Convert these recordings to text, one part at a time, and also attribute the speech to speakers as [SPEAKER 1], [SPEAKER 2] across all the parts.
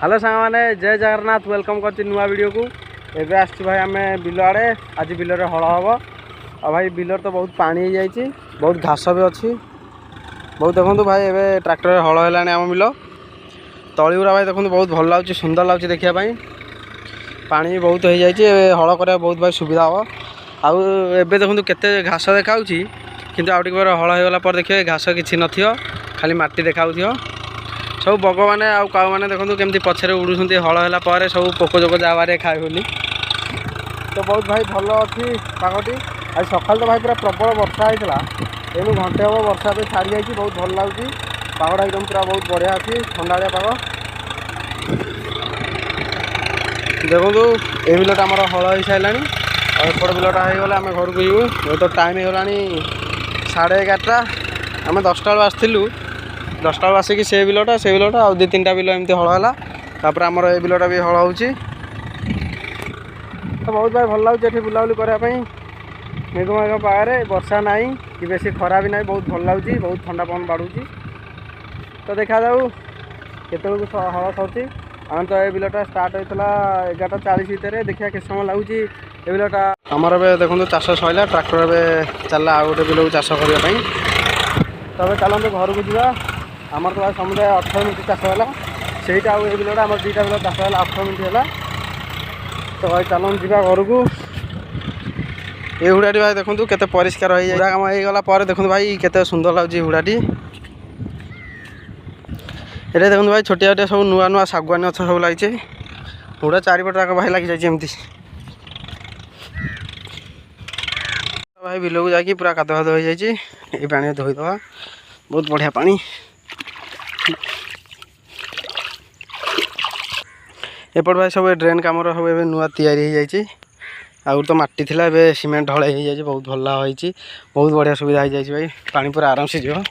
[SPEAKER 1] Hello सांग मैंने जय जगन्नाथ वेलकम कर नुआ वीडियो को एवं आस भाई आम बिल आड़े आज बिल हल हम और भाई बिल तो बहुत पानी जाइए बहुत घास भी अच्छी बहुत देखो भाई एवं ट्रैक्टर हल है आम बिल तली गुरा भाई देखो बहुत भल लगे सुंदर लगे देखापी पानी भी बहुत हो जाए हल करा बहुत भाई सुविधा हम आउ एवं देखो केते घास देखा किंतु आउ टे हल होगला देखिए घास किसी न खाली माटी देखा सब बग मैंने आउ काऊ मैंने देखो केमती पछरे उड़ुंट हल है सब पोक जोक जावारे खाए बोली तो बहुत भाई भल अच्छी पागटी आज सकाल तो भाई पूरा प्रबल वर्षा होता एनु घंटे हम वर्षा भी छाड़ी जाइए बहुत भल लगे पागटा एकदम पूरा बहुत बढ़िया अच्छी ठंडाड़िया पाग देखो ये बिलटा आम हल हो सारा और एपट बिलटा होगला आम घर को जीव तो टाइम होगा 11:30 आम 10टा बेलू आसलु 10टा बेलू आसिक से बिलटा आउ 2-3टा बिल एमती हल है आमर ये बिलटा भी हल हो तो बहुत भाई भल लगे ये बुलाबुली करने मेघ मेघ पागे वर्षा ना कि बेसी खरा भी ना बहुत भल लगे बहुत ठंडा पवन बाढ़ुची तो देखा जाऊ केत हल सरुची आम तो ये बिलटा स्टार्ट होता 11:40 भितर देखा के समय लगुच ये बिलटा आमर ए देखो चाष सरला ट्रैक्टर ए चलला आ गए बिल को चाष करने तब चलते घर को जावा आमर तो भाई समुदाय 18 मिनट चाष है सहीटा आउ ये बिलटा आम 2टा बिल चाष है 18 मिनट है तो भाई चलन जा घर को ये हुड़ाटी भाई देखो केते परिष्कार हो जाए काम होगला देखो भाई केते सुंदर लगे हुड़ाटी ये देखो भाई छोटिया छोटिया सब नुआ नुआ शागुआनी गछ सब लगे हुड़ा चारिपट जाक भाई लगी जाए एमती भाई बिल को जाकि पूरा काद फाद हो जाए ये पानी धोईद बहुत बढ़िया पानी एपट भाई सब ड्रेन कम सब ए नुआ या आगुरी तो मट्टी थिला एबे सीमेंट ढले हो जाए बहुत भल होती बहुत बढ़िया सुविधा हो जाए भाई पानी पूरा आराम से जीव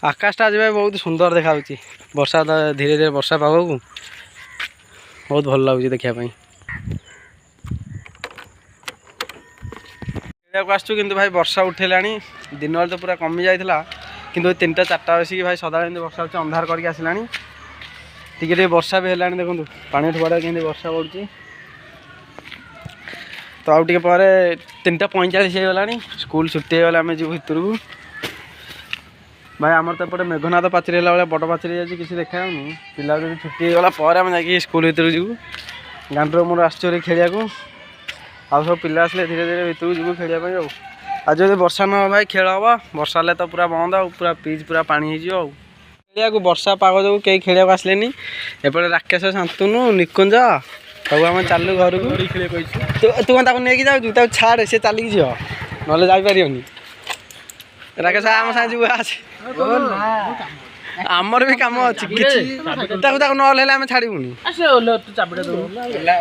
[SPEAKER 1] आकाशटा आज भाई बहुत सुंदर देखा वर्षा धीरे धीरे वर्षा पाग को बहुत भल लगे देखापी आसचु कि भाई वर्षा उठेला दिन तो पूरा कमी जाता कि 3टा 4टा बसिक भाई सदा वर्षा हो अंधार करके आसला टे वर्षा भी है देखो पानी ठुआड़ा के वर्षा पड़ी तो आउ टे 3:45 होगला स्कूल छुट्टी होगला आम जीव भितर को भाई आमर तो एपटे मेघनाथ पाचेरी है भाई बड़ पाचेरी जाए किसी देखा पिला जो छुट्टी होगला आम जा स्कूल भितर जीव गांडर मोर आसोरी खेलिया आउ सब पिला आसले धीरे धीरे भितर जीव खेलवाई आज जो वर्षा न भाई खेल हम वर्षा हेल्ले तो पूरा बंद पूरा पिच पूरा पानी हो खेलिया वर्षा पाग जो कई खेल आसले एपटे राकेश शांतनु निकुंज सब आम चलु घर को तू कौन नहीं जाऊ छाड़े सी चलिक जी ना जापर राकेश आम साथ जीव आस आमर भी कम अच्छी ना आम छाड़बूनी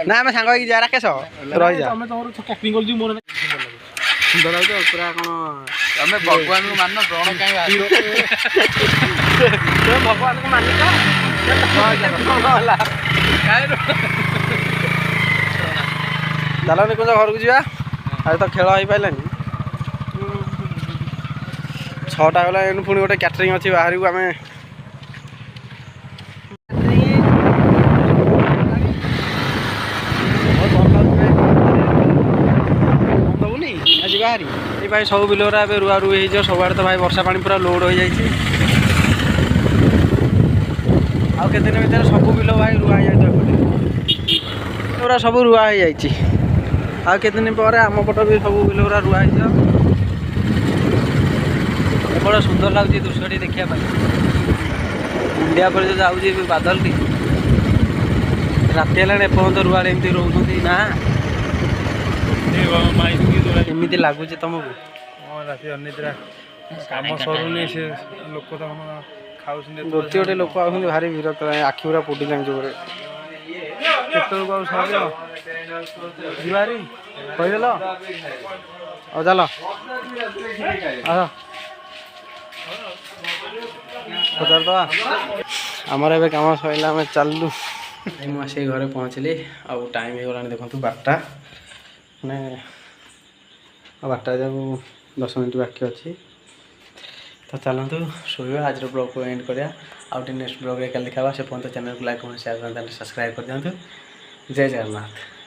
[SPEAKER 1] ना आम सांग जा राकेश रही जा सुंदर लगे पूरा कौन तुम भगवान को मान ग्रहण कहीं भगवान को मान चलो निकुंज घर को जा आज तो खेल हो पारानी 6टा गला पुणी गोटे कैटरिंग अच्छी बाहर को आम बाहरी ये भाई सब बिलरा ए रुआ रुई हो सब आड़े तो भाई वर्षा पानी पूरा लोड हो जाए आउ के दिन भर सब बिल भाई रुआ जाए सब रुआ हो जाए आउ के दिन पर आम पट भी सब बिलरा रुआ बड़ा सुंदर लगे दृश्य देखापी इंडिया पर जो जाऊँगी बादल टी राति है एपर्त रुआड़े एमती रोच ना एमती लगुच तुमको राति अनिद्रा कम सरुनी से लोक तो गोटे गोटे लोक आस भारी विरक्त आखि पूरा पोटी जो जीवारी कहीदेल और चल पचारदा आमर ए कम सरला आम चलू मुझे घरे पहुँचली आउ टाइम होगला देखो 12टा मैंने 12टा जब 10 मिनट बाकी अच्छी तो चलतु शोवा आज ब्लॉग को एंड करा आउ नेक्स्ट ब्लॉग रे कल देखा से पर्यटन चैनल को लाइक कमेंट शेयर करते सब्सक्राइब कर दिखाँ। जय जगन्नाथ।